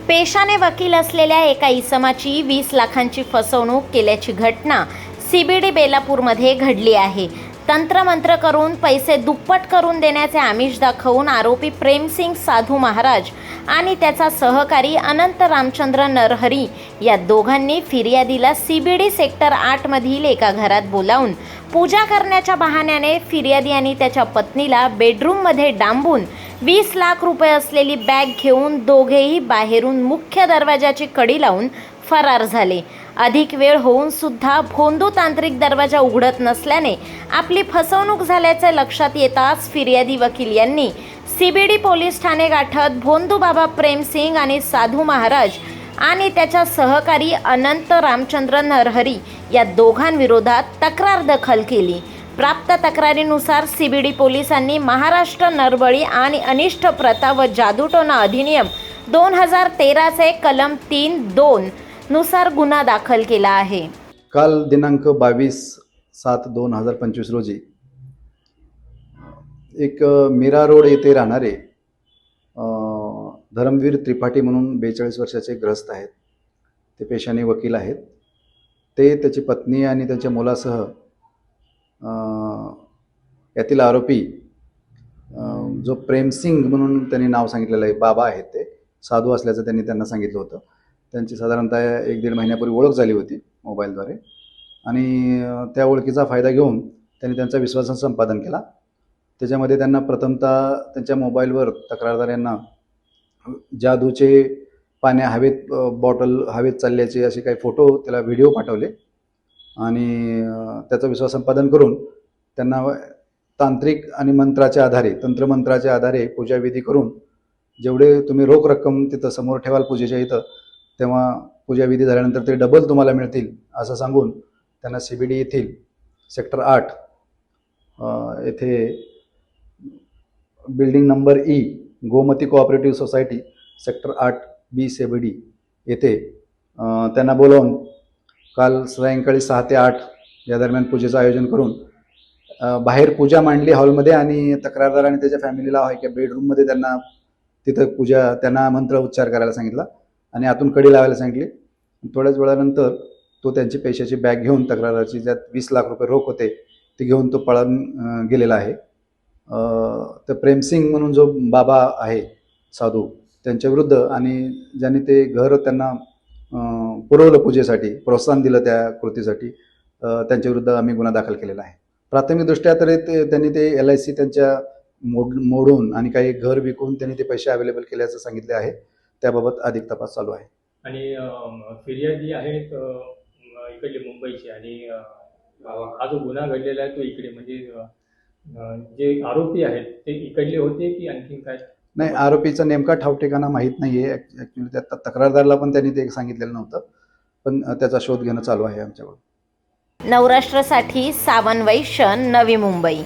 पेशाने वकील असलेल्या एका इसमाची 20 लाखांची फसवणूक केल्याची घटना CBD बेलापूरमध्ये घडली आहे। तंत्रमंत्र करून पैसे दुप्पट करून देण्याचे आमिष दाखवून आरोपी प्रेमसिंग साधू महाराज आणि त्याचा सहकारी अनंत रामचंद्र नरहरी या दोघांनी फिर्यादीला CBD सेक्टर 8 मधील एका घरात बोलावून पूजा करण्याच्या बहाण्याने फिर्यादी आणि त्याच्या पत्नीला बेडरूममध्ये डांबून 20 लाख रुपये असलेली बॅग घेऊन दोघेही बाहेरून मुख्य दरवाजाची कडी लावून फरार झाले। अधिक वेळ होऊन सुद्धा भोंदू तांत्रिक दरवाजा उघडत नसल्याने आपली फसवणूक झाल्याचे लक्षात येताच फिर्यादी वकील यांनी CBD पोलीस ठाणे गाठत भोंदू बाबा प्रेमसिंग आणि साधू महाराज आणि त्याच्या सहकारी अनंत रामचंद्र नरहरी या दोघांविरोधात तक्रार दाखल केली। प्राप्त तक्रारीनुसार CBD पोलिसांनी महाराष्ट्र नरबळी आणि अनिष्ट प्रथा व जादूटोणा अधिनियम 2013 चे कलम 3(2) नुसार गुन्हा दाखल केला आहे। काल दिनांक 22/7/2025 रोजी एक मीरा रोड येथे राहणारे धर्मवीर त्रिपाठी म्हणून 42 वर्षाचे ग्रस्त आहेत। ते पेशाने वकील आहेत। ते त्याची पत्नी आणि त्यांच्या मुलासह यातील आरोपी जो प्रेमसिंग म्हणून त्यांनी नाव सांगितलेलं आहे, बाबा आहेत, ते साधू असल्याचं त्यांनी त्यांना सांगितलं होतं। त्यांची साधारणतः 1-1.5 महिन्यापूर्वी ओळख झाली होती मोबाईलद्वारे आणि त्या ओळखीचा फायदा घेऊन त्यांनी त्यांचा विश्वास संपादन केला। त्याच्यामध्ये त्यांना प्रथमतः त्यांच्या मोबाईलवर तक्रारदारांना जादूचे पाण्या हवेत बॉटल हवेत चालल्याचे असे काही फोटो त्याला व्हिडिओ पाठवले आणि त्याचा विश्वास संपादन करून त्यांना तांत्रिक आणि मंत्राच्या आधारे तंत्रमंत्राच्या आधारे पूजाविधी करून जेवढे तुम्ही रोख रक्कम तिथं समोर ठेवाल पूजेच्या इथं, तेव्हा पूजाविधी झाल्यानंतर ते डबल तुम्हाला मिळतील असं सांगून त्यांना CBD येथील सेक्टर 8 येथे building number E Gomti cooperative society sector 8B CBD येथे त्यांना बोलावून काल सायंकाळी 6 ते 8 या दरम्यान पूजेचं आयोजन करून बाहेर पूजा मांडली हॉलमध्ये आणि तक्रारदार आणि त्याच्या फॅमिलीला एका बेडरूममध्ये त्यांना तिथं पूजा त्यांना मंत्र उच्चार करायला सांगितला आणि आतून कडी लावायला सांगितली। थोड्याच वेळानंतर तो त्यांची पैशाची बॅग घेऊन तक्रारदाराची ज्यात 20 लाख रुपये रोख होते ते घेऊन तो पळून गेलेला आहे। तर प्रेमसिंग म्हणून जो बाबा आहे साधू त्यांच्याविरुद्ध आणि ज्यांनी ते घर त्यांना पुरवलं पूजेसाठी प्रोत्साहन दिलं त्या कृतीसाठी त्यांच्याविरुद्ध आम्ही गुन्हा दाखल केलेला आहे। प्राथमिकदृष्ट्या तरी त्यांनी ते LIC त्यांच्या मोडून आणि काही घर विकून त्यांनी ते पैसे अवेलेबल केल्याचं सांगितले आहे। त्याबाबत अधिक तपास चालू आहे। आणि फिर्यादी आहेत इकडले मुंबईचे आणि हा जो गुन्हा घडलेला आहे तो इकडे म्हणजे जे आरोपी आहेत ते इकडले होते की आणखीन काय? नाही, आरोपीचा नेमका ठाव ठिकाणा माहीत नाही आहे। ॲक्च्युली त्या तक्रारदाराला पण त्यांनी ते सांगितलेलं नव्हतं, पण त्याचा शोध घेणं चालू आहे आमच्याकडून। नवराष्ट्रासाठी सावन वैश्य, नवी मुंबई।